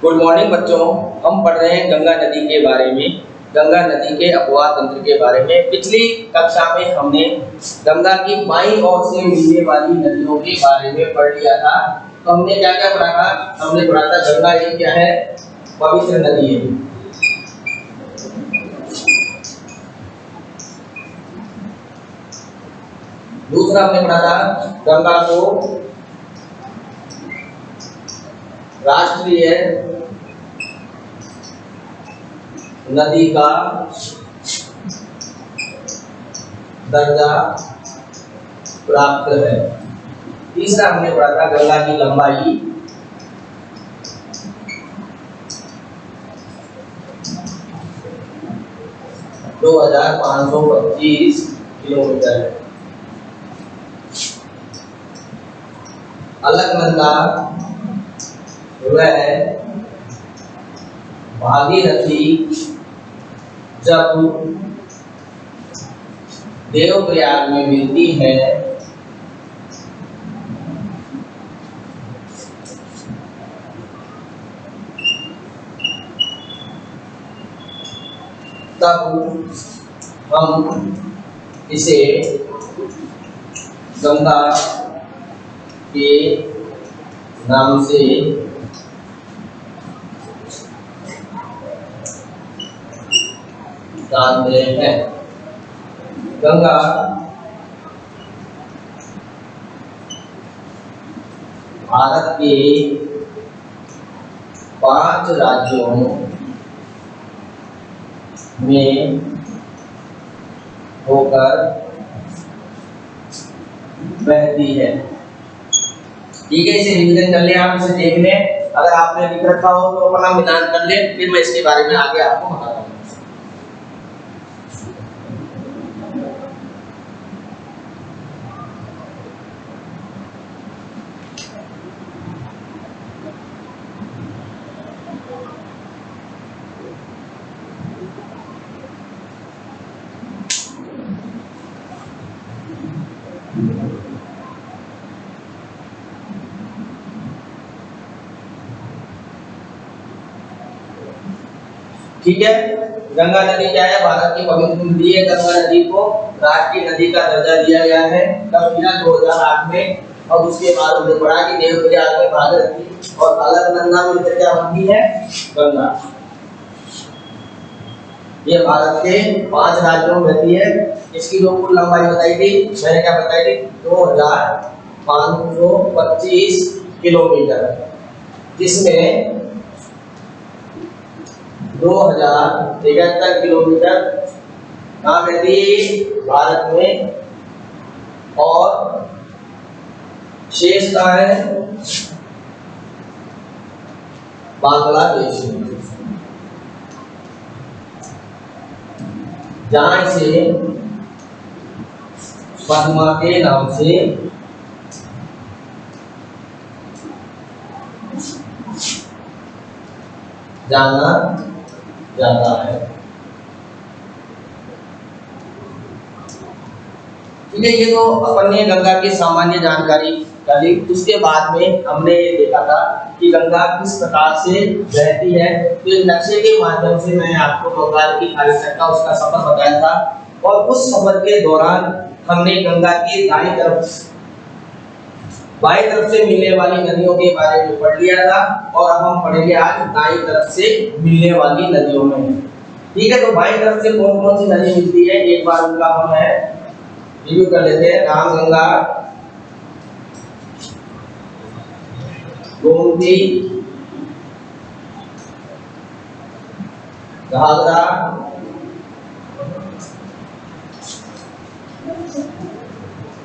Good morning बच्चों। हम पढ़ रहे हैं गंगा नदी के बारे में, गंगा नदी के अपवाह तंत्र के बारे में। पिछली कक्षा में हमने गंगा की बाईं ओर से मिलने वाली नदियों के बारे में पढ़ लिया था। तो हमने क्या क्या पढ़ा था? हमने पढ़ा था गंगा एक क्या है? पवित्र नदी है। दूसरा हमने पढ़ा था गंगा को राष्ट्रीय नदी का दर्जा प्राप्त है। तीसरा हमने पढ़ा था गंगा की लंबाई 2525 किलोमीटर है। अलकनंदा वह भागीरथी जब देवप्रयाग में मिलती है तब हम इसे गंगा के नाम से जानते हैं। गंगा भारत के 5 राज्यों में होकर बहती है। ठीक है, इसे रिवीजन कर ले, आप इसे देख लें। अगर आपने लिख रखा हो तो अपना मिलान कर ले, फिर मैं इसके बारे में आगे आपको बताऊंगा। ठीक है, गंगा नदी क्या है? भारत की पवित्र नदी है। गंगा नदी को राष्ट्रीय नदी का दर्जा दिया गया है कब दिया? 2008 में। और उसके बाद हमने पढ़ा कि देवप्रयाग में भागीरथी और अलकनंदा में क्या बनती है? गंगा। ये भारत के 5 राज्यों में बहती है। इसकी जो कुल लंबाई बताई थी, मैंने क्या बताई थी? 2525 किलोमीटर, जिसमें 2073 किलोमीटर कहाँ बहती है? भारत में। और शेष कहाँ है? बांग्लादेश में, जहां इसे पद्मा के नाम से जाना जाता है। ठीक है, ये तो अपन ने गंगा की सामान्य जानकारी कर ली। उसके बाद में हमने ये देखा था कि गंगा किस प्रकार से बहती है। तो एक नक्शे के माध्यम से मैंने आपको बंगाल की खाड़ी तक का उसका सफर बताया था। और उस सफर के दौरान हमने गंगा की बाईं तरफ से मिलने वाली नदियों के बारे में पढ़ लिया था। और अब हम पढ़ेंगे आज दाईं तरफ से मिलने वाली नदियों में। ठीक है, तो बाईं तरफ से कौन कौन सी नदी मिलती है, एक बार उनका हम रिव्यू कर लेते हैं। रामगंगा, गोमती, घाघरा,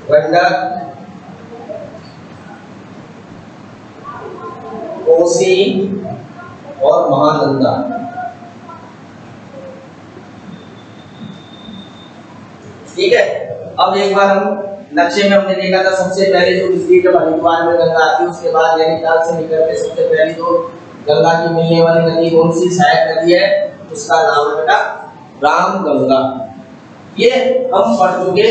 गंडक, कोसी और महानंदा। ठीक है, अब एक बार हम नक्शे में हमने देखा था, सबसे पहले जो दिखती है हरिद्वार में गंगा आती है, उसके बाद नैनीताल से निकल के सबसे पहले जो गंगा की मिलने वाली नदी कौन सी? सहायक नदी है, उसका नाम है बेटा रामगंगा। ये हम पढ़ चुके।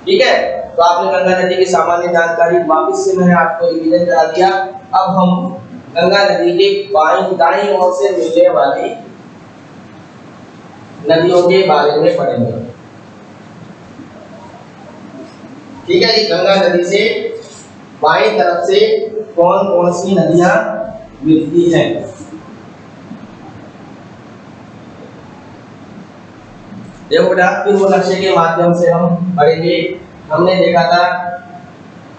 ठीक है, तो आपने गंगा नदी की सामान्य जानकारी वापस से मैंने आपको रिवीजन करा दिया। अब हम गंगा नदी के बाईं दाईं ओर से मिलने वाली नदियों के बारे में पढ़ेंगे। ठीक है, गंगा नदी से बाईं तरफ से कौन कौन सी नदियां मिलती हैं। देखो बेटा, फिर वो नक्शे के माध्यम से हम पढ़ेंगे। हमने देखा था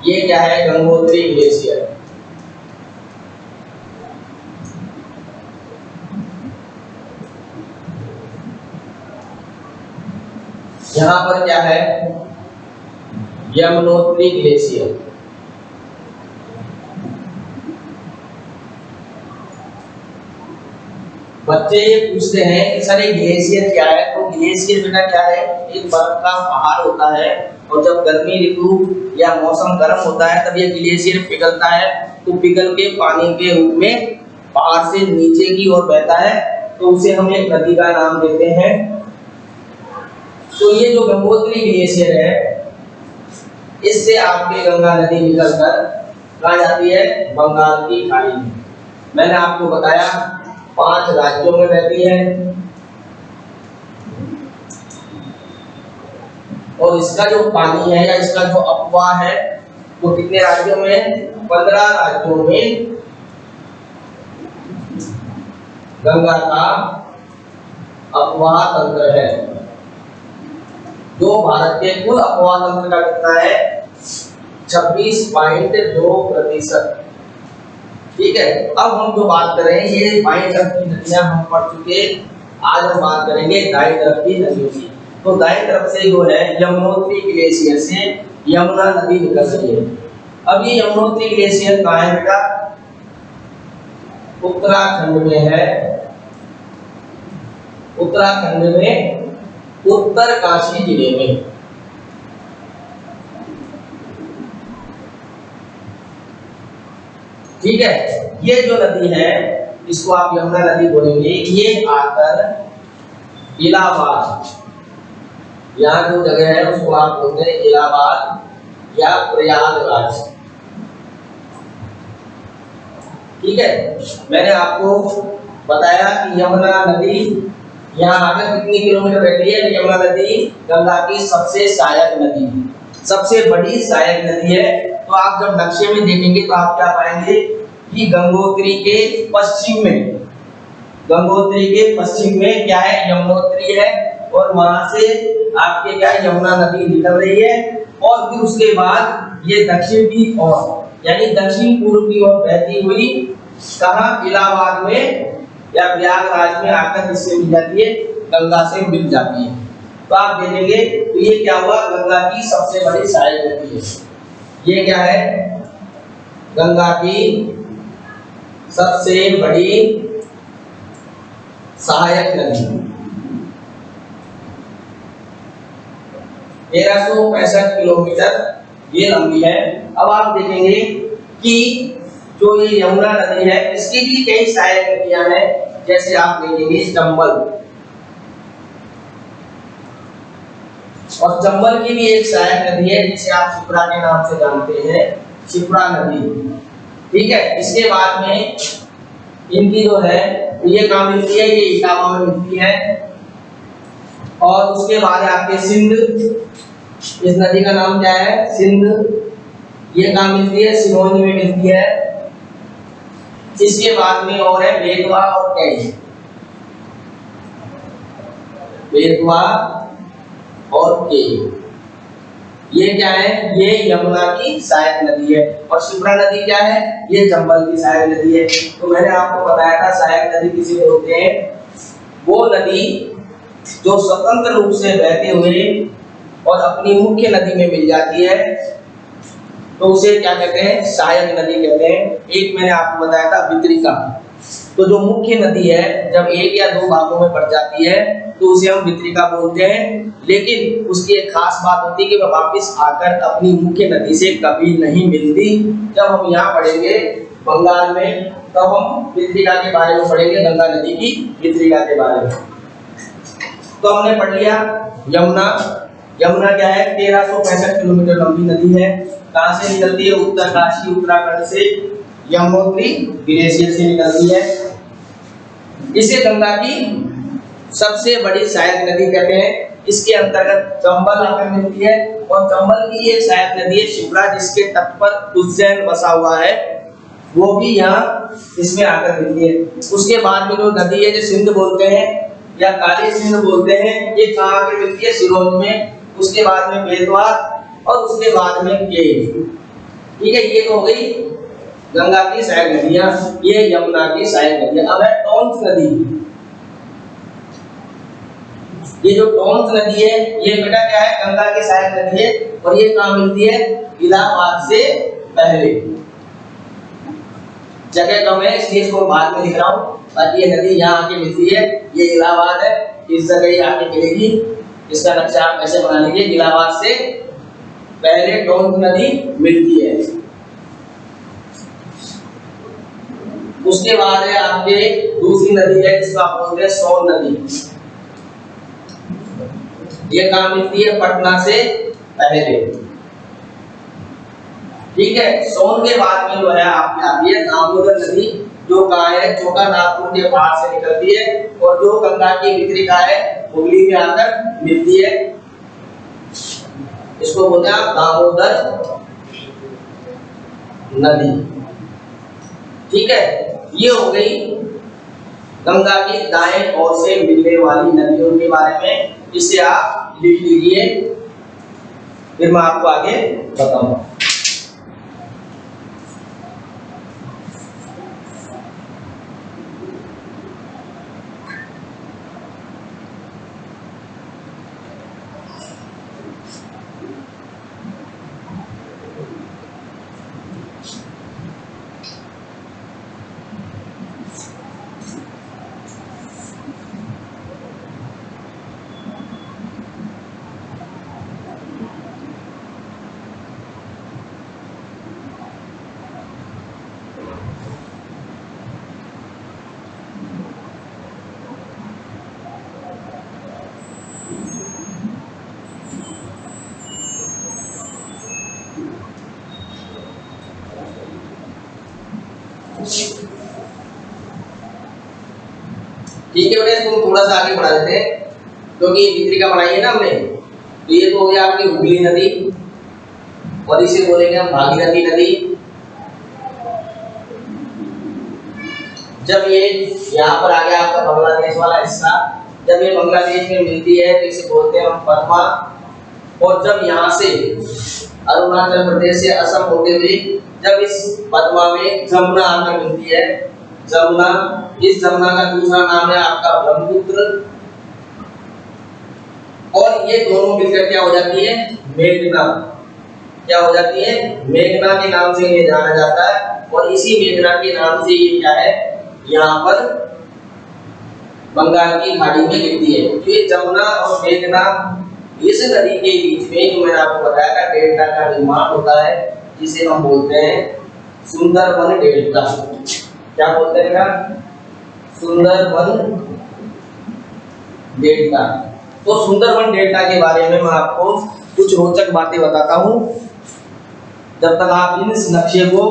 ये क्या है, गंगोत्री ग्लेशियर। यहाँ पर क्या है, यमुनोत्री ग्लेशियर। बच्चे ये पूछते हैं कि सर ये ग्लेशियर क्या है। तो ग्लेशियर बेटा क्या है, एक बर्फ का पहाड़ होता है और जब गर्मी ऋतु या मौसम गर्म होता है तब ये ग्लेशियर पिघलता है। तो पिघल के पानी के रूप में पहाड़ से नीचे की ओर बहता है, तो उसे हम एक नदी का नाम देते हैं। तो ये जो गंगोत्री ग्लेशियर है, इससे आपके गंगा नदी निकलकर कहाँ जाती है, बंगाल की खाड़ी में। मैंने आपको बताया 5 राज्यों में बहती है और इसका जो पानी है या इसका जो अफवाह है वो कितने राज्यों में, 15 राज्यों में गंगा का अफवाह तंत्र है। जो भारत के कुल अफवाह तंत्र का कितना है, 26.2%। ठीक है, अब हम जो बात कर रहे हैं ये बाईं तरफ की नदियां हम पढ़ चुके। आज हम बात करेंगे दाईं तरफ की नदियों की। तो दाईं तरफ से जो है यमुनोत्री ग्लेशियर से यमुना नदी निकल रही है। अब ये यमुनोत्री ग्लेशियर कहाँ है बेटा, उत्तराखंड में है। उत्तराखंड में उत्तरकाशी जिले में। ठीक है, ये जो नदी है इसको आप यमुना नदी बोलेंगे। ये आकर इलाहाबाद, यहाँ जो जगह है उसको आप बोलते हैं इलाहाबाद या प्रयागराज। ठीक है, मैंने आपको बताया कि यमुना नदी यहाँ आकर कितनी किलोमीटर रहती है। यमुना नदी गंगा की सबसे सहायक नदी है, सबसे बड़ी सहायक नदी है। तो आप जब नक्शे में देखेंगे तो आप क्या पाएंगे कि गंगोत्री के पश्चिम में, गंगोत्री के पश्चिम में क्या है, यमुनोत्री है और वहां से आपके क्या है, यमुना नदी निकल रही है। और फिर उसके बाद ये दक्षिण की ओर यानी दक्षिण पूर्व की ओर बहती हुई कहाँ, इलाहाबाद में या प्रयागराज में आकर किससे मिल जाती है, गंगा से मिल जाती है। तो आप देखेंगे तो ये क्या हुआ, गंगा की सबसे बड़ी सहायक नदी है। ये क्या है, गंगा की सबसे बड़ी सहायक नदी, 1365 किलोमीटर ये लंबी है। अब आप देखेंगे कि जो ये यमुना नदी है इसकी भी कई सहायक नदियां हैं। जैसे आप देखेंगे चंबल, और चंबल की भी एक सहायक नदी है जिसे आप शिप्रा के नाम से जानते हैं, शिप्रा नदी। ठीक है, इसके बाद में इनकी जो है ये कहाँ मिलती है, ये इटावा में मिलती है। और उसके बाद आपके सिंध, इस नदी का नाम क्या है, सिंध। ये कहाँ मिलती है, सिरोंज में मिलती है। इसके बाद में और है बेतवा और कैच, बेतवा और के, ये क्या है, ये यमुना की सहायक नदी है। और शिप्रा नदी क्या है, ये चंबल की सहायक नदी है। तो मैंने आपको बताया था सहायक नदी किसे बोलते हैं, वो नदी जो स्वतंत्र रूप से बहते हुए और अपनी मुख्य नदी में मिल जाती है तो उसे क्या कहते हैं, सहायक नदी कहते हैं। एक मैंने आपको बताया था वितरिका। तो जो मुख्य नदी है जब एक या दो भागों में बढ़ जाती है तो उसे हम वितरिका बोलते हैं। लेकिन उसकी एक खास बात होती है कि वह वापस आकर अपनी मुख्य नदी से कभी नहीं मिलती। जब हम यहाँ पढ़ेंगे बंगाल में तब हम वितरिका के बारे में पढ़ेंगे, गंगा नदी की वितरिका के बारे में। तो हमने पढ़ लिया यमुना। यमुना क्या है, 1365 किलोमीटर लंबी नदी है। कहाँ से निकलती है, उत्तरकाशी उत्तराखंड से। यमुनोत्री ग्लेशियर से निकलती है। इसे गंगा की सबसे बड़ी सहायक नदी कहते हैं। इसके अंतर्गत चंबल आकर मिलती है और चंबल की ये सहायक नदी है शिप्रा, जिसके तट पर उज्जैन बसा हुआ है, वो भी यहाँ इसमें आकर मिलती है। उसके बाद में जो नदी है जो सिंध बोलते हैं या काली सिंध बोलते हैं, ये कहाँ आकर मिलती है? सिरोंज में। उसके बाद में बेतवा और उसके बाद में केन। ठीक है, ये तो हो गई गंगा की सहायक नदियां, ये यमुना की सहायक नदियां। अब है टोंस नदी। ये जो टोंस नदी है ये बेटा क्या है? गंगा की सहायक नदी है और ये कहाँ मिलती है? इलाहाबाद से पहले। जगह कम है इसलिए इसको बाद में लिख रहा हूँ, बाकी ये नदी यहाँ आके मिलती है। ये इलाहाबाद है, इस जगह ये आके मिलेगी। इसका नक्शा आप ऐसे बना लीजिए, इलाहाबाद से पहले टोंस नदी मिलती है। उसके बाद है आपके दूसरी नदी है जिसको आप बोलते हैं सोन नदी। ये कहाँ मिलती है? पटना से पहले। ठीक है, सोन के बाद में जो है आपकी आती है दामोदर नदी, जो कहाँ है? छोटा नागपुर के पार से निकलती है और जो गंगा की वितरिका है हुगली में आकर मिलती है। इसको बोलते हैं दामोदर नदी। ठीक है, ये हो गई गंगा की दाएं ओर से मिलने वाली नदियों के बारे में। इसे आप लिख लीजिए, फिर मैं आपको आगे बताऊंगा। ठीक है बेटा, इसको थोड़ा सा आगे बढ़ा देते हैं क्योंकि वितरिका बनाई है ना हमने। तो ये तो हो गया आपकी हुगली नदी और इसे बोलेंगे हम भागीरथी नदी। जब ये यहाँ पर आ गया आपका बांग्लादेश वाला हिस्सा, जब ये बांग्लादेश में मिलती है तो इसे बोलते हैं हम पद्मा। और जब यहाँ से अरुणाचल प्रदेश से असम होते हुए जब इस पद्मा में जमुना आकर मिलती है, जमुना, इस जमुना का दूसरा नाम है आपका ब्रह्मपुत्र। और ये दोनों मिलकर क्या हो जाती है? मेघना। क्या हो जाती है? मेघना के नाम से इन्हें जाना जाता है। और इसी मेघना के नाम से ये क्या है? यहाँ पर बंगाल की खाड़ी में गिरती है। तो ये जमुना और मेघना, इस नदी के बीच में जो मैंने आपको बताया था डेल्टा का निर्माण होता है, जिसे हम बोलते हैं सुंदरबन डेल्टा। क्या बोलते हैं? सुंदरबन डेल्टा। तो सुंदरबन डेल्टा के बारे में मैं आपको कुछ रोचक बातें बताता हूँ। जब तक आप इस नक्शे को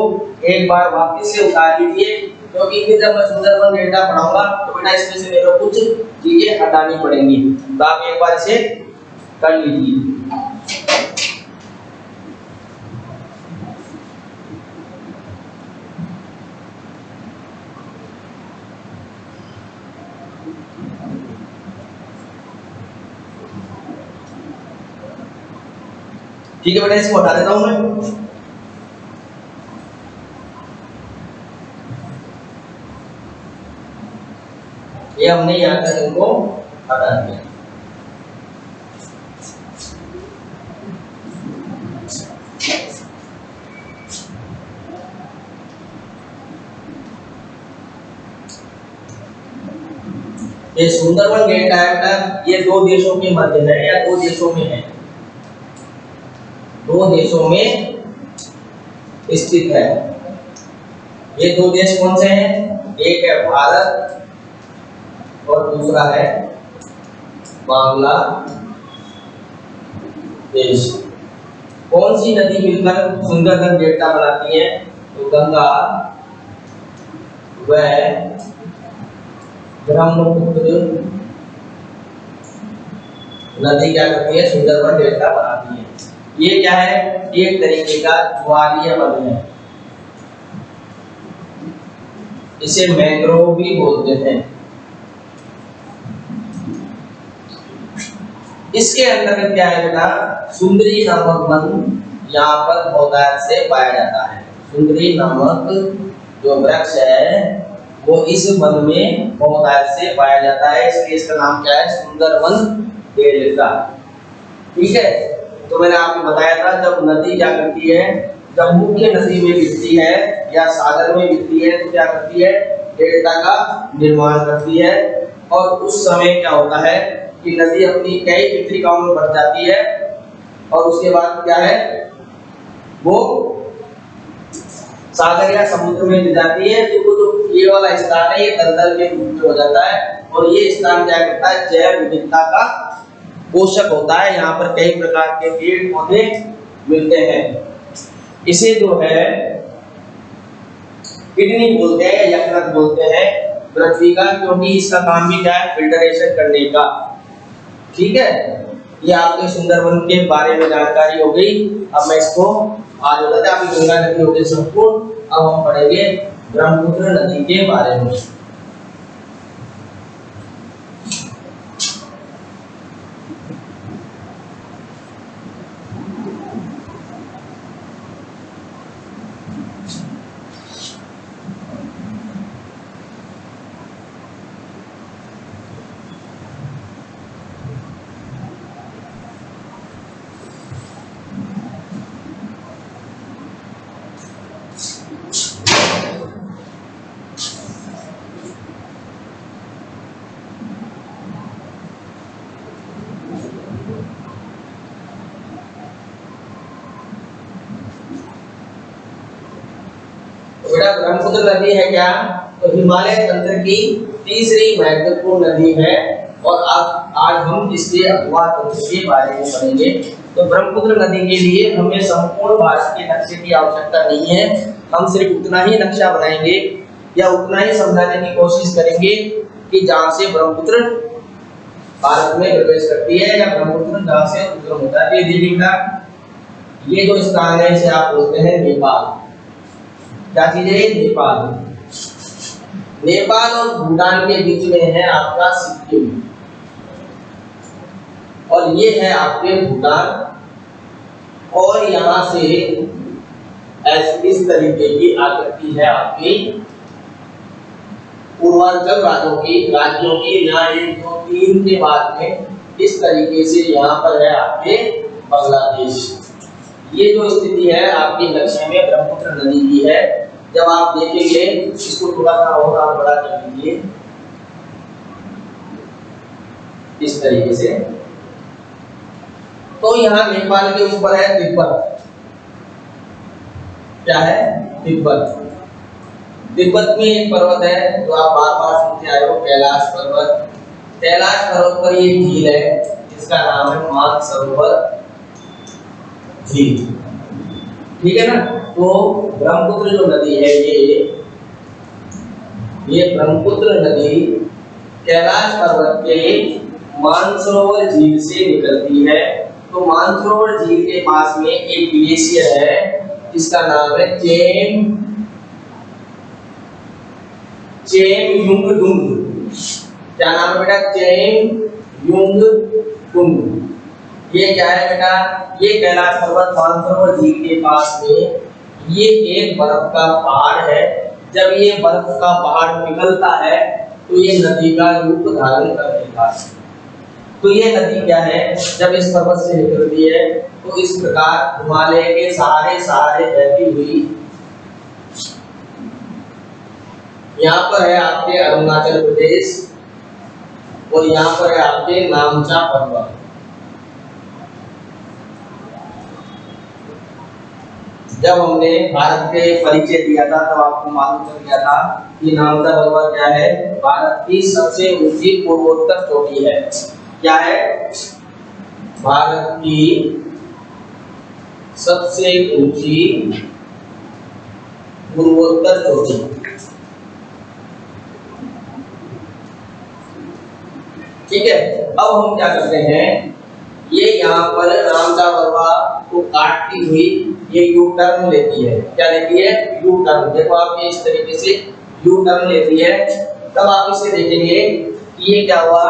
एक बार वापस से उतार लीजिए, क्योंकि फिर जब मैं सुंदरबन डेल्टा पढ़ाऊंगा तो बेटा इसमें से मेरे को कुछ चीजें हटानी पड़ेंगी। तो आप एक बार इसे कर लीजिए। ठीक है बेटा, इसको हटा देता हूं मैं। ये हमने यहाँ तक इनको हटा दिया। ये सुंदरबन डेल्टा है, ये दो देशों के मध्य है या दो देशों में है, दो देशों में स्थित है। ये दो देश कौन से हैं? एक है भारत और दूसरा है बांग्लादेश। कौन सी नदी मिलकर सुंदरबन डेल्टा बनाती है? तो गंगा वह ब्रह्मपुत्र नदी क्या करती है, सुंदरवन डेल्टा बनाती है। ये क्या है, एक तरीके का ज्वारीय वन है, इसे मैंग्रोव भी बोलते हैं। इसके अंदर क्या है बेटा, सुंदरी नामक वन यहाँ पर बहुतायत से पाया जाता है। सुंदरी नामक जो वृक्ष है वो इस वन में बहुतायत से पाया जाता है, इसलिए इसका नाम क्या है, सुंदरवन डेल्टा। ठीक है, तो मैंने आपको बताया था जब नदी क्या करती है, जब मुख्य नदी में गिरती है या सागर में गिरती है तो क्या करती है, डेल्टा का निर्माण करती है। और उस समय क्या होता है कि नदी अपनी कई वितरिकाओं में बढ़ जाती है और उसके बाद क्या है, वो सागर या समुद्र में गिर जाती है। तो वो जो ये वाला स्थान है ये दलदल के रूप में हो जाता है और ये स्थान क्या करता है, जैव विविधता का पोषक होता है। यहाँ पर कई प्रकार के पेड़ पौधे मिलते हैं। इसे जो है किडनी बोलते हैं या यकृत बोलते हैं पृथ्वी का, क्योंकि इसका काम भी क्या है, फिल्टरेशन करने का। ठीक है, ये आपके सुंदरवन के बारे में जानकारी हो गई। अब मैं इसको आज बताते हैं, आपकी गंगा नदी हो गई संपूर्ण। अब हम पढ़ेंगे ब्रह्मपुत्र नदी के बारे में। ब्रह्मपुत्र नदी है क्या, तो हिमालय तंत्र की तीसरी महत्वपूर्ण नदी है। और आज हम इसके अगवा तंत्र के बारे में पढ़ेंगे। तो ब्रह्मपुत्र नदी के लिए हमें संपूर्ण भारत के नक्शे की आवश्यकता नहीं है, हम सिर्फ उतना ही नक्शा बनाएंगे या उतना ही समझाने की कोशिश करेंगे कि जहाँ से ब्रह्मपुत्र भारत में प्रवेश करती है या ब्रह्मपुत्र जहाँ से उद्गम होता है। ये जो स्थान है इसे आप बोलते हैं नेपाल। क्या चीज है, नेपाल। नेपाल और भूटान के बीच में है आपका सिक्किम और ये है आपके भूटान। और यहाँ से इस तरीके की आकृति है आपकी पूर्वांचल राज्यों की। यहाँ 1 2 3 के बाद में इस तरीके से यहाँ पर है आपके बांग्लादेश। ये जो स्थिति है आपकी नक्शे में ब्रह्मपुत्र नदी की है। जब आप देखेंगे इसको थोड़ा सा और आप बड़ा कर लीजिए इस तरीके से, तो यहाँ नेपाल के ऊपर है तिब्बत। क्या है, तिब्बत। तिब्बत में एक पर्वत है जो आप बार बार सुनते आए हो, कैलाश पर्वत। कैलाश पर्वत पर एक झील है जिसका नाम है मानसरोवर झील। ठीक है ना। तो ब्रह्मपुत्र जो नदी है ये ब्रह्मपुत्र नदी कैलाश पर्वत के मानसरोवर झील से निकलती है। तो मानसरोवर झील के पास में एक ग्लेशियर है जिसका नाम है चेमयुंगडुंग। क्या नाम है बेटा, चेमयुंगडुंग। ये क्या है बेटा, ये कैलाश पर्वत मानसरोवर झील के पास में ये एक बर्फ का पहाड़ है। जब ये बर्फ का पहाड़ पिघलता है तो ये नदी का रूप धारण कर लेता है। तो ये नदी क्या है, जब इस पर्वत से निकलती है तो इस प्रकार हिमालय के सहारे बहती हुई यहाँ पर है आपके अरुणाचल प्रदेश और यहाँ पर है आपके नामचा पर्वत। जब हमने भारत के परिचय दिया था तब आपको मालूम चल गया था कि नामचा पर्वत क्या है, भारत की सबसे ऊंची पूर्वोत्तर चोटी है। क्या है, भारत की सबसे ऊंची पूर्वोत्तर चोटी। अब हम क्या करते हैं, ये यहाँ पर रामचा वर्मा को काटती हुई ये यू टर्न लेती है। क्या लेती है? U turn. देखो आप ये इस तरीके से यू टर्न लेती है। तब आप इसे देखेंगे कि ये क्या हुआ,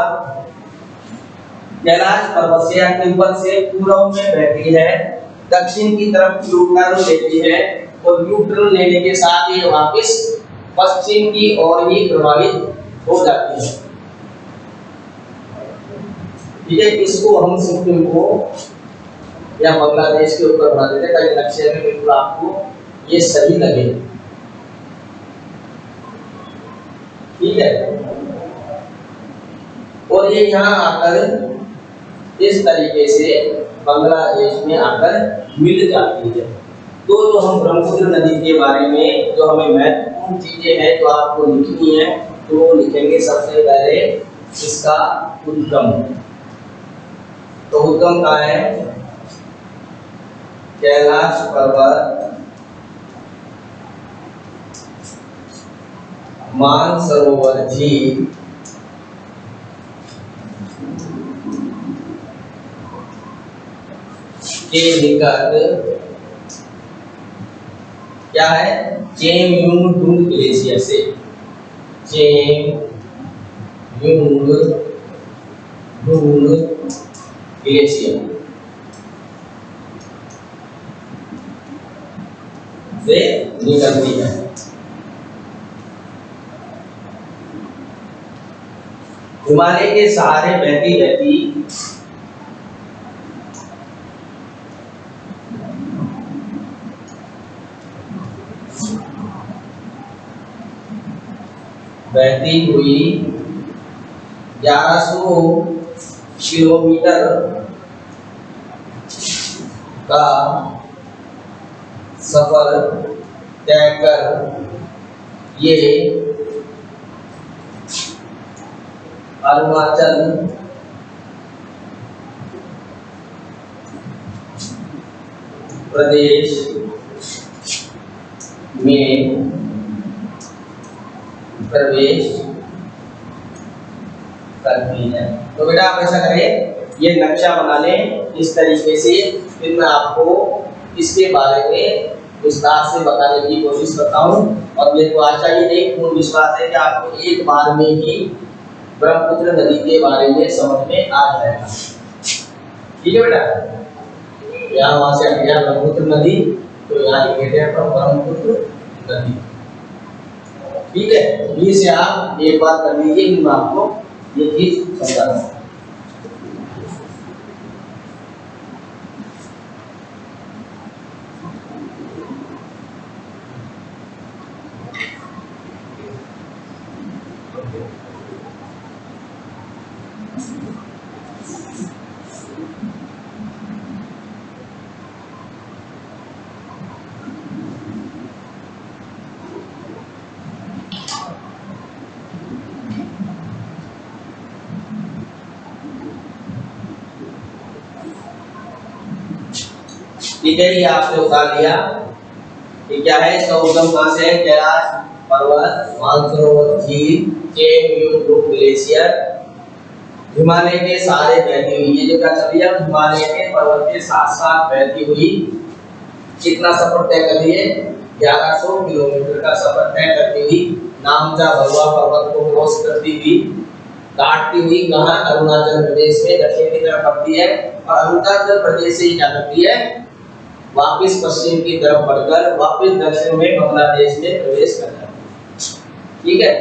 कैलाश पर्वत से या तिब्बत से पूर्व में बहती है, दक्षिण की तरफ यू टर्न लेती है और यू टर्न लेने के साथ ये वापस पश्चिम की ओर ही प्रभावित हो जाती है। ठीक है, इसको हम सिक्किम को या बांग्लादेश के ऊपर बना देते हैं ताकि नक्शे में बिल्कुल आपको ये सही लगे। ठीक है, और ये यहाँ आकर इस तरीके से बांग्लादेश में आकर मिल जाती है। तो जो हम ब्रह्मपुत्र नदी के बारे में जो हमें महत्वपूर्ण चीजें हैं जो आपको लिखनी है, तो वो लिखेंगे सबसे पहले इसका उद्गम। तो उद्गम कहाँ है? कैलाश पर्वत मानसरोवर झील के निकट क्या है? चेमयूंगडुंग ग्लेशियर से, चेमयूंगडुंग ग्लेशियर से निकलती है। हिमालय के सहारे बहती बहती हुई 1100 किलोमीटर का सफर तय कर ये अरुणाचल प्रदेश में प्रवेश करती है। तो बेटा आप ऐसा करें, ये नक्शा बना लें इस तरीके से, फिर मैं आपको इसके बारे में विस्तार से बताने की कोशिश करता हूँ। और मेरे को आशा ही नहीं, पूर्ण विश्वास है कि आपको एक बार में ही ब्रह्मपुत्र नदी के बारे में समझ में आ जाएगा। ठीक है बेटा, यहाँ वहां से आ गया ब्रह्मपुत्र नदी, तो यहाँ लिखे हैं ब्रह्मपुत्र नदी। ठीक है, ये से आप एक बार कर लीजिए, मैं आपको ये चीज समझा रहा हूँ। ठीक है, ये आपने उतार लिया। ये क्या है? इसका उद्गम कहाँ से है? कैलाश पर्वत, मानसरोवर झील, चेमयूंगडुंग ग्लेशियर, हिमालय के सहारे बहती हुई। ये जो क्या चल रही है, हिमालय के पर्वत के साथ साथ बहती हुई कितना सफर तय कर लिए? 1100 किलोमीटर का सफर तय करती हुई नामचा भगवा पर्वत को क्रॉस करती हुई काटती हुई कहाँ? अरुणाचल प्रदेश में दक्षिण की तरफ बढ़ती है, और अरुणाचल प्रदेश से क्या करती है? वापिस पश्चिम की तरफ बढ़कर वापिस दक्षिण में बांग्लादेश में प्रवेश कर जाती है। ठीक है,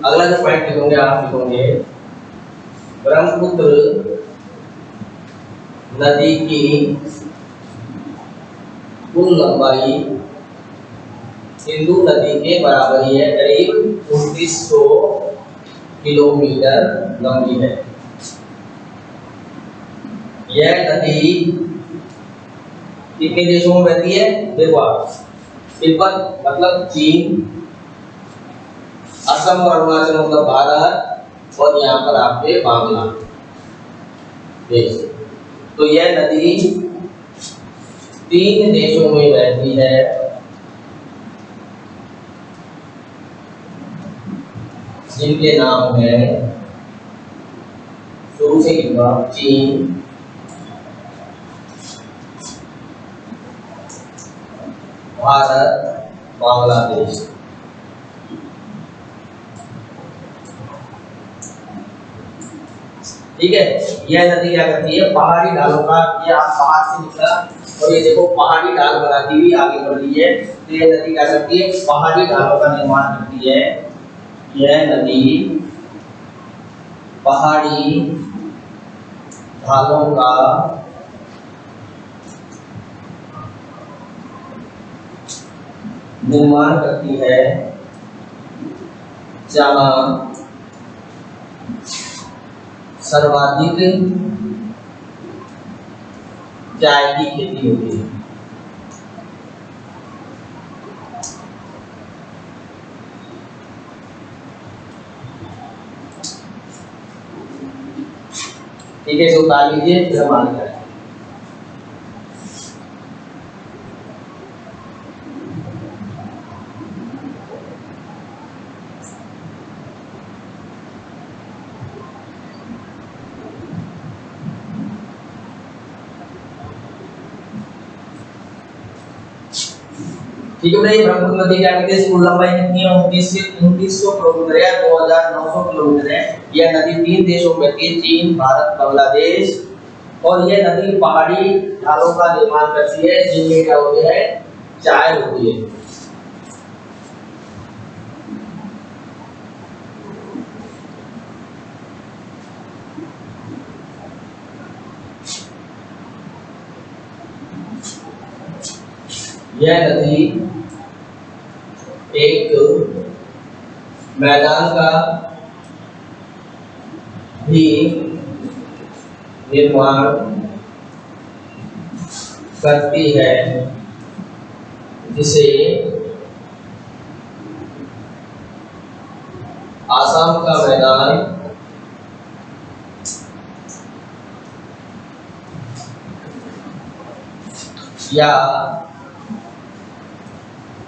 अगला जो पॉइंट लिखोगे आप लिखोगे ब्रह्मपुत्र नदी की कुल लंबाई सिंधु नदी के बराबर ही है, करीब 2900 किलोमीटर लंबी है। यह नदी कितने देशों में बहती है? देखो आप, तिब्बत मतलब चीन, असम और अरुणाचल मतलब भारत, और यहाँ पर आपके बांग्लादेश। तो यह नदी 3 देशों में बहती है, जिनके नाम है, शुरू से लिखा, चीन, भारत, बांग्लादेश। ठीक है, यह नदी क्या करती है, पहाड़ी ढालों का, ये आप पहाड़ से निकला और ये देखो पहाड़ी ढाल बनाती हुई आगे बढ़ रही है। तो यह नदी क्या करती है, पहाड़ी ढालों का निर्माण करती है। यह नदी पहाड़ी ढालों का निर्माण करती है, जहां सर्वाधिक चाय की खेती होती है। ठीक है, इसे उतार लीजिए, फिर हम आगे करें। ठीक है भाई, ब्रह्मपुत्र नदी क्या कहते हैं, इसकी कुल लंबाई कितनी है, 2900 किलोमीटर है, 2900 किलोमीटर है। यह नदी 3 देशों में बहती है, चीन, भारत, बांग्लादेश। और यह नदी पहाड़ी ढालों का निर्माण करती है, जिनमें क्या होते हैं, चाय होती है। यह नदी एक मैदान का भी निर्माण करती है, जिसे आसाम का मैदान या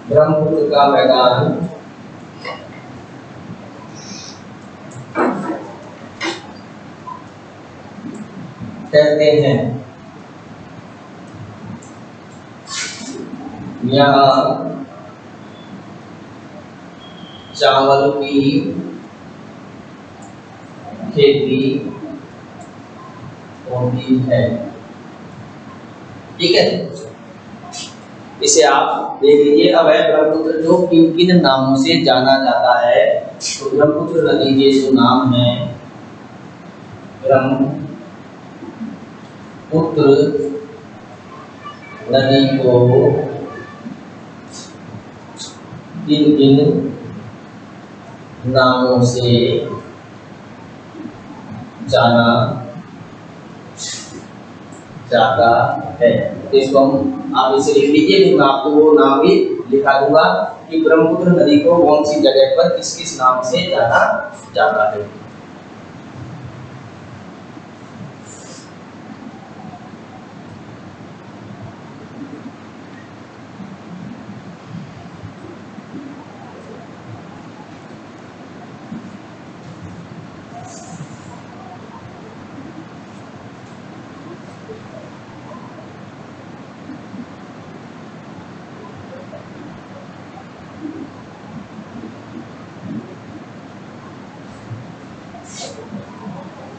ब्रह्मपुत्र का मैदान कहते हैं। यहाँ चावल की खेती होती है। ठीक है, इसे आप देख लीजिए। अब है ब्रह्मपुत्र जो किन किन नामों से जाना जाता है। तो ब्रह्मपुत्र नदी के जो नाम है, ब्रह्मपुत्र नदी को किन किन नामों से जाना जाता है, तो इसको आप इसे लिख लीजिए। फिर मैं आपको वो नाम भी लिखा दूंगा कि ब्रह्मपुत्र नदी को कौन सी जगह पर किस किस नाम से जाना जाता है।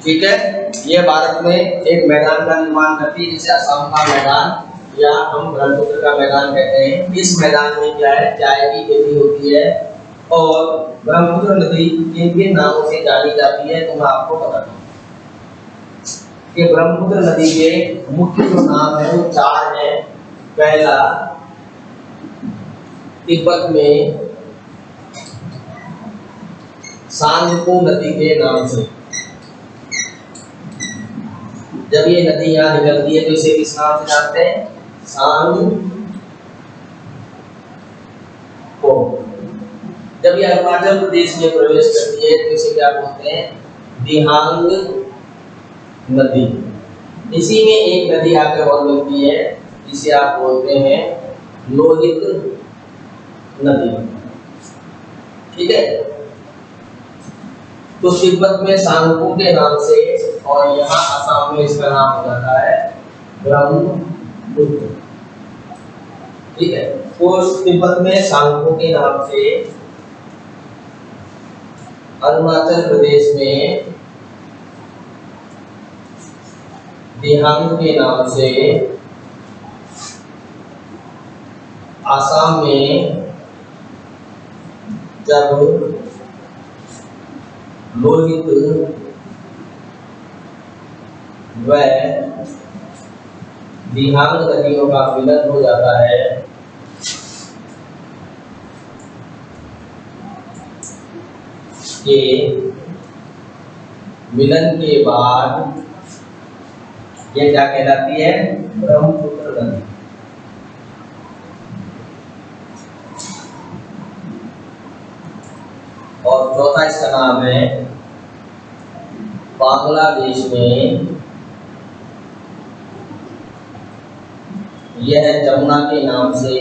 ठीक है, ये भारत में एक मैदान का निर्माण करती है, जिसे असम का मैदान या हम ब्रह्मपुत्र का मैदान कहते हैं। इस मैदान में क्या है, चाय की खेती होती है। और ब्रह्मपुत्र नदी किन किन नामों से जानी जाती है, तो मैं आपको बता दूं कि ब्रह्मपुत्र नदी के मुख्य जो नाम है वो 4 है। पहला, तिब्बत में सांगपो नदी के नाम से, जब ये नदी यहाँ निकलती है तो इसे किस नाम से जानते हैं, सांगपो। जब ये अरुणाचल प्रदेश में प्रवेश करती है तो इसे क्या बोलते हैं, दिहांग नदी। इसी में एक नदी आकर और मिलती है, जिसे आप बोलते हैं लोहित नदी। ठीक है, तो तिब्बत में सांगपो के नाम से और यहाँ असम में इसका नाम हो जाता है ब्रह्मपुत्र। ठीक है, तो तिब्बत में सांगपो के नाम से, अरुणाचल प्रदेश में दिहांग के नाम से, आसाम में जब लोहित व दिहांग नदियों का मिलन हो जाता है, के मिलन के बाद ये क्या कहलाती है, ब्रह्मपुत्र नदी। और चौथा इसका नाम है, बांग्लादेश में यह जमुना के नाम से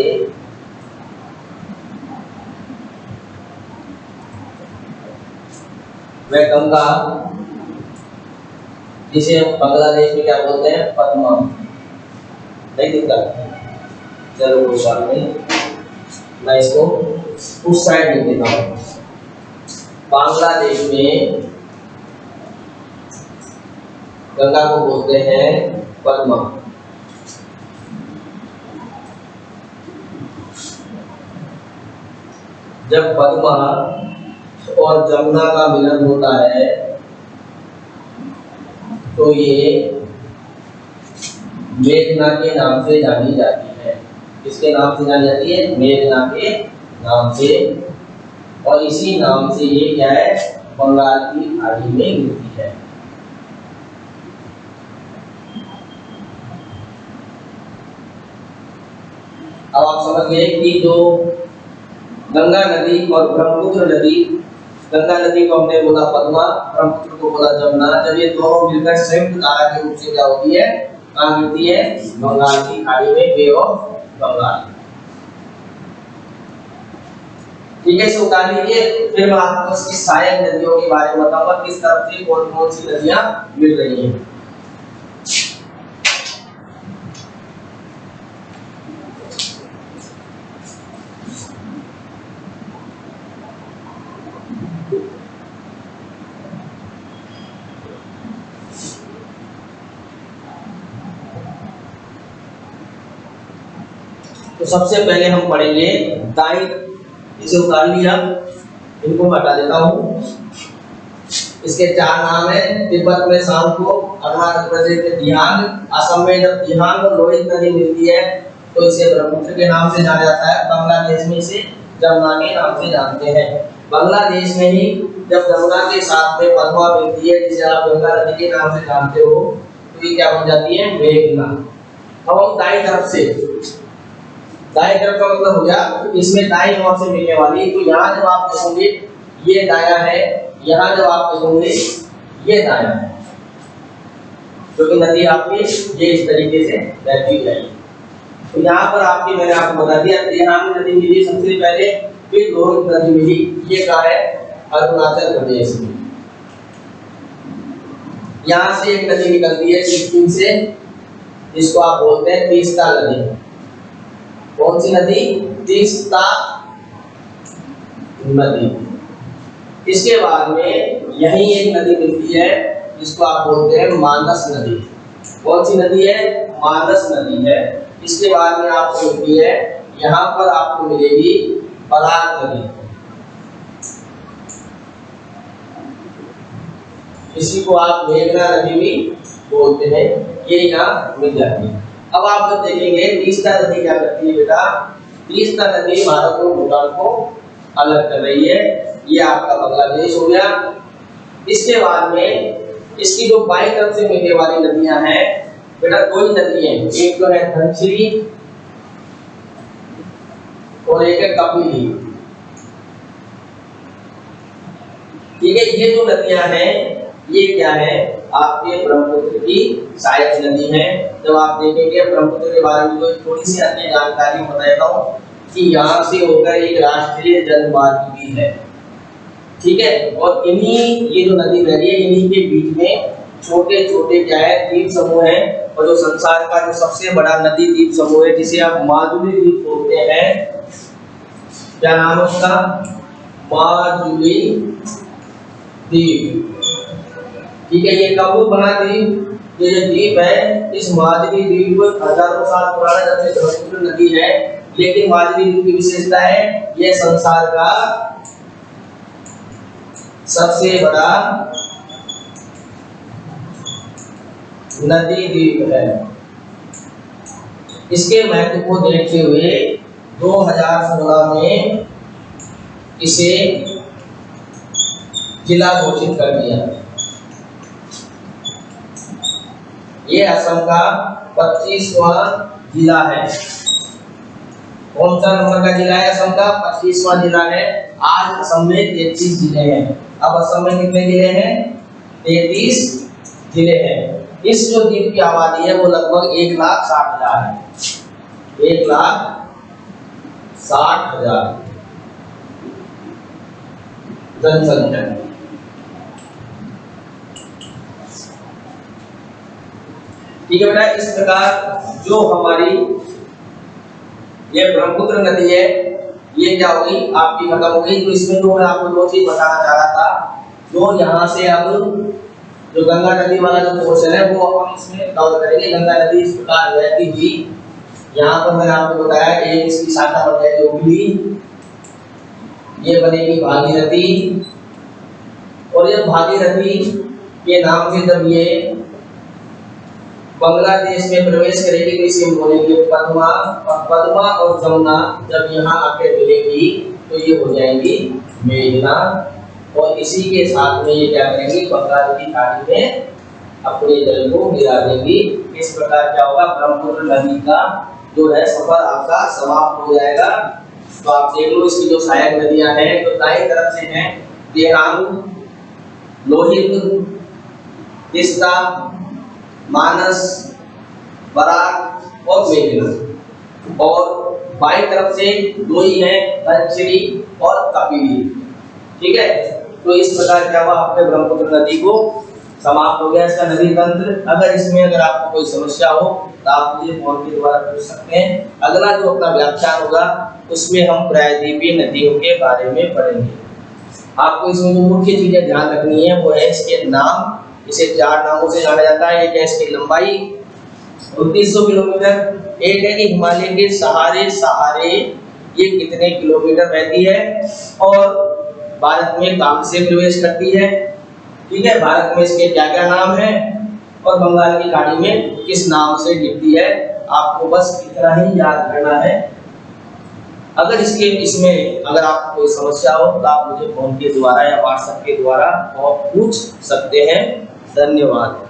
वह गंगा, जिसे बांग्लादेश में क्या बोलते हैं, पद्मा। नहीं दिखता, चलो कोई बात नहीं, मैं इसको उस साइड में देता हूँ। बांग्लादेश में गंगा को बोलते हैं पद्मा। जब पद्मा और जमुना का मिलन होता है तो ये मेघना के नाम से जानी जाती है। किसके नाम से जानी जाती है, मेघना के नाम से। और इसी नाम से ये क्या है, बंगाल की खाड़ी में मिलती है। अब आप समझ गए कि जो गंगा नदी और ब्रह्मपुत्र नदी, गंगा नदी को हमने बोला पद्मा, ब्रह्मपुत्र को बोला जमुना, जब ये दोनों मिलकर संयुक्त धारा के रूप से क्या होती है, कहाँ गिरती है, बंगाल की खाड़ी में, बे ऑफ बंगाल। ठीक है, इसे उतार लीजिए। फिर मैं आपको इसकी सहायक नदियों के बारे में बताऊंगा, किस तरफ से कौन कौन सी नदियां मिल रही हैं। तो सबसे पहले हम पढ़ेंगे दाई, इसे उतार लिया, इनको हटा देता हूँ। इसके चार नाम है, तिब्बत में सांगपो, अरुणाचल प्रदेश में दिहांग, असम में जब दिहांग और लोहित नदी मिलती है तो इसे ब्रह्मपुत्र के नाम से जाना जाता है। बांग्लादेश में इसे जमुना के नाम से जानते हैं। बांग्लादेश में ही जब जमुना के साथ में पद्मा मिलती है, जिसे आप गंगा नदी के नाम से जानते हो, तो ये क्या बन जाती है, मेघना। अब हम दाई तरफ से, दाएं तरफ का मतलब हो गया इसमें दाएं ओर से मिलने वाली, तो यहाँ जब आप देखोगे ये दाया है, यहाँ जब आप देखोगे ये दाया है, क्योंकि नदी आपकी ये इस तरीके से बहती जाएगी। तो यहाँ पर आपकी मैंने आपको बता दिया, दिहांग नदी मिली सबसे पहले, फिर लोहित नदी मिली, ये कहाँ है, अरुणाचल प्रदेश में। यहाँ से एक नदी निकलती है सिक्किम से, जिसको आप बोलते हैं तीस्ता नदी। कौन सी नदी, तीस्ता नदी। इसके बाद में यही एक नदी मिलती है जिसको आप बोलते हैं मानस नदी। कौन सी नदी है, मानस नदी है। इसके बाद में आपको मिलती है, यहाँ पर आपको मिलेगी बराक नदी, इसी को आप मेघना नदी भी बोलते हैं, ये यहाँ मिल जाती है। अब आप जब देखेंगे तीस्ता नदी क्या करती है बेटा, तीस्ता नदी भारत और भूटान को अलग कर रही है, ये आपका बांग्लादेश हो गया। इसके बाद में इसकी जो बाईं तरफ से मिलने वाली नदियां हैं बेटा, दो ही नदी हैं, एक तो है धनसिरी और एक है कपिली। ठीक है, ये जो नदियां हैं ये क्या है, आपके ब्रह्मपुत्र की सहायक नदी है। जब आप देखेंगे ब्रह्मपुत्र के बारे में तो थोड़ी सी अन्य जानकारी बता देता हूँ कि यहाँ से होकर एक राष्ट्रीय जलमार्ग भी है। ठीक है, और इन्हीं ये जो नदी बह रही है इन्हीं के बीच में छोटे छोटे क्या है द्वीप समूह है। और जो संसार का जो सबसे बड़ा नदी द्वीप समूह है जिसे आप माजुली द्वीप बोलते हैं, क्या नाम है उसका, माजुली द्वीप। ठीक है, ये कब बना द्वीप, ये जो द्वीप है इस माजुली द्वीप हजारों साल पुराना जब से ब्रह्मपुत्र नदी है, लेकिन माजुली द्वीप की विशेषता है ये संसार का सबसे बड़ा नदी द्वीप है। इसके महत्व को देखते हुए 2016 में इसे जिला घोषित कर दिया। ये असम का 25वां जिला है। कौन सा नंबर का जिला है असम का, 25वां जिला है। आज असम में 33 जिले हैं। अब असम में कितने जिले हैं, 33 जिले हैं। इस जो द्वीप की आबादी है वो लगभग 1,60,000 है, 1,60,000 जनसंख्या। ठीक है बेटा, इस प्रकार जो हमारी ये ब्रह्मपुत्र नदी है ये क्या होगी आपकी खत्म हो गई। तो इसमें जो मैं आपको दो चीज बताना चाह रहा था, जो यहाँ से अब जो गंगा नदी वाला जो पोर्शन है वो हम इसमें कवर करेंगे। गंगा नदी इस प्रकार बहती हुई यहाँ पर मैंने आपको बताया कि इसकी शाखा बन जाएगी हुगली, ये बनेगी भागीरथी, और ये भागीरथी के नाम से जब ये बांग्लादेश में प्रवेश करेगी तो इसे बोलेंगे पद्मा, और पद्मा और जमुना जब यहाँ आके मिलेगी तो ये हो जाएंगी मेघना, और इसी के साथ में ये क्या करेंगी बंगाल की खाड़ी में अपने जल को गिरा देंगी। इस प्रकार क्या होगा ब्रह्मपुत्र नदी का जो है सफर आपका समाप्त हो जाएगा। तो आप देख लो इसकी जो सहायक नदियां हैं तो दाईं तरफ से हैं देहांग, लोहित, तिस्ता, मानस, बराक और मेघना, और बाईं तरफ से दो ही हैं धनसिरी और कपिली। ठीक है, तो इस प्रकार क्या हुआ अपने ब्रह्मपुत्र नदी को समाप्त हो गया इसका नदी तंत्र। अगर इसमें अगर आपको कोई समस्या हो तो आप मुझे फोन के द्वारा पूछ सकते हैं। अगला जो अपना व्याख्यान होगा उसमें हम प्रायद्वीपीय नदियों के बारे में पढ़ेंगे। आपको इसमें जो मुख्य चीजें ध्यान रखनी है वो है इसके नाम, इसे 4 नामों से जाना जाता है। एक है इसकी लंबाई 2900 किलोमीटर, एक है कि हिमालय के सहारे ये कितने किलोमीटर बहती है, और भारत में कहां से प्रवेश करती है। ठीक है, भारत में इसके क्या क्या नाम है, और बंगाल की खाड़ी में किस नाम से गिरती है। आपको बस इतना ही याद करना है। अगर इसमें अगर आपको कोई समस्या हो तो आप मुझे फोन के द्वारा या व्हाट्सएप के द्वारा पूछ सकते हैं। धन्यवाद।